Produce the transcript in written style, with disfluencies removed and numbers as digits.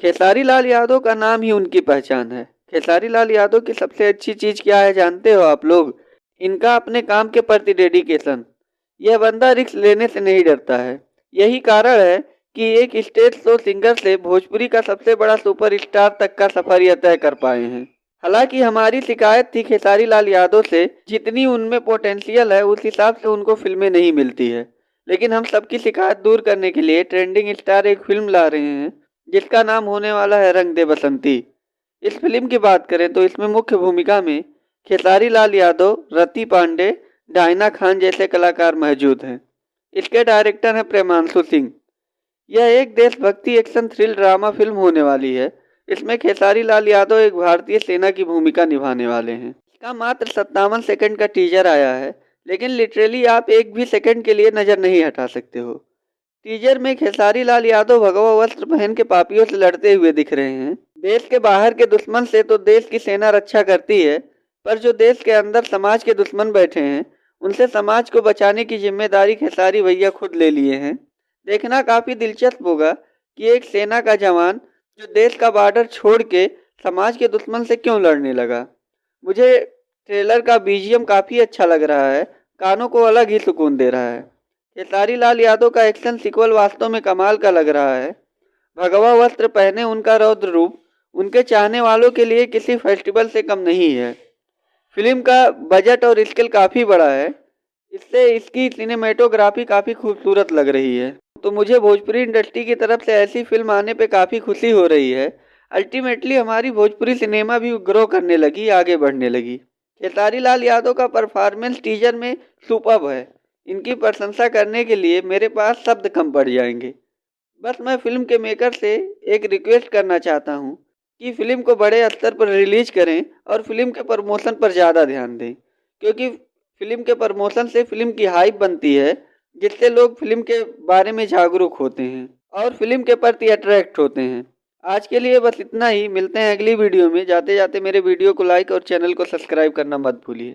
खेसारी लाल यादव का नाम ही उनकी पहचान है। खेसारी लाल यादव की सबसे अच्छी चीज क्या है जानते हो आप लोग? इनका अपने काम के प्रति डेडिकेशन। यह बंदा रिस्क लेने से नहीं डरता है। यही कारण है कि एक स्टेज शो सिंगर से भोजपुरी का सबसे बड़ा सुपरस्टार तक का सफर यह तय कर पाए हैं। हालांकि हमारी शिकायत थी खेसारी लाल यादव से, जितनी उनमें पोटेंशियल है उस हिसाब से उनको फिल्में नहीं मिलती है। लेकिन हम सबकी शिकायत दूर करने के लिए ट्रेंडिंग स्टार एक फिल्म ला रहे हैं जिसका नाम होने वाला है रंग दे बसंती। इस फिल्म की बात करें तो इसमें मुख्य भूमिका में खेसारी लाल यादव, रति पांडे, डायना खान जैसे कलाकार मौजूद हैं। इसके डायरेक्टर हैं प्रेमांशु सिंह। यह एक देशभक्ति एक्शन थ्रिल ड्रामा फिल्म होने वाली है। इसमें खेसारी लाल यादव एक भारतीय सेना की भूमिका निभाने वाले हैं। इसका मात्र 57 सेकंड का टीजर आया है, लेकिन लिटरली आप एक भी सेकंड के लिए नजर नहीं हटा सकते हो। टीजर में खेसारी लाल यादव भगवा वस्त्र पहन के पापियों से लड़ते हुए दिख रहे हैं। देश के बाहर के दुश्मन से तो देश की सेना रक्षा करती है, पर जो देश के अंदर समाज के दुश्मन बैठे हैं उनसे समाज को बचाने की जिम्मेदारी खेसारी भैया खुद ले लिए हैं। देखना काफी दिलचस्प होगा कि एक सेना का जवान जो देश का बॉर्डर छोड़ के समाज के दुश्मन से क्यों लड़ने लगा। मुझे ट्रेलर का बीजीएम काफी अच्छा लग रहा है, कानों को अलग ही सुकून दे रहा है। खेसारी लाल यादव का एक्शन सीक्वल वास्तव में कमाल का लग रहा है। भगवा वस्त्र पहने उनका रौद्र रूप उनके चाहने वालों के लिए किसी फेस्टिवल से कम नहीं है। फिल्म का बजट और स्केल काफी बड़ा है, इससे इसकी सिनेमेटोग्राफी काफी खूबसूरत लग रही है। तो मुझे भोजपुरी इंडस्ट्री की तरफ से ऐसी फिल्म आने पे काफी खुशी हो रही है। अल्टीमेटली हमारी भोजपुरी सिनेमा भी ग्रो करने लगी, आगे बढ़ने लगी। खेसारी लाल यादव का परफॉर्मेंस टीजर में सुपर्ब है। इनकी प्रशंसा करने के लिए मेरे पास शब्द कम पड़ जाएंगे। बस मैं फिल्म के मेकर से एक रिक्वेस्ट करना चाहता हूँ कि फिल्म को बड़े स्तर पर रिलीज करें और फिल्म के प्रमोशन पर ज़्यादा ध्यान दें, क्योंकि फिल्म के प्रमोशन से फिल्म की हाइप बनती है, जिससे लोग फिल्म के बारे में जागरूक होते हैं और फिल्म के प्रति अट्रैक्ट होते हैं। आज के लिए बस इतना ही। मिलते हैं अगली वीडियो में। जाते जाते मेरे वीडियो को लाइक और चैनल को सब्सक्राइब करना मत भूलिए।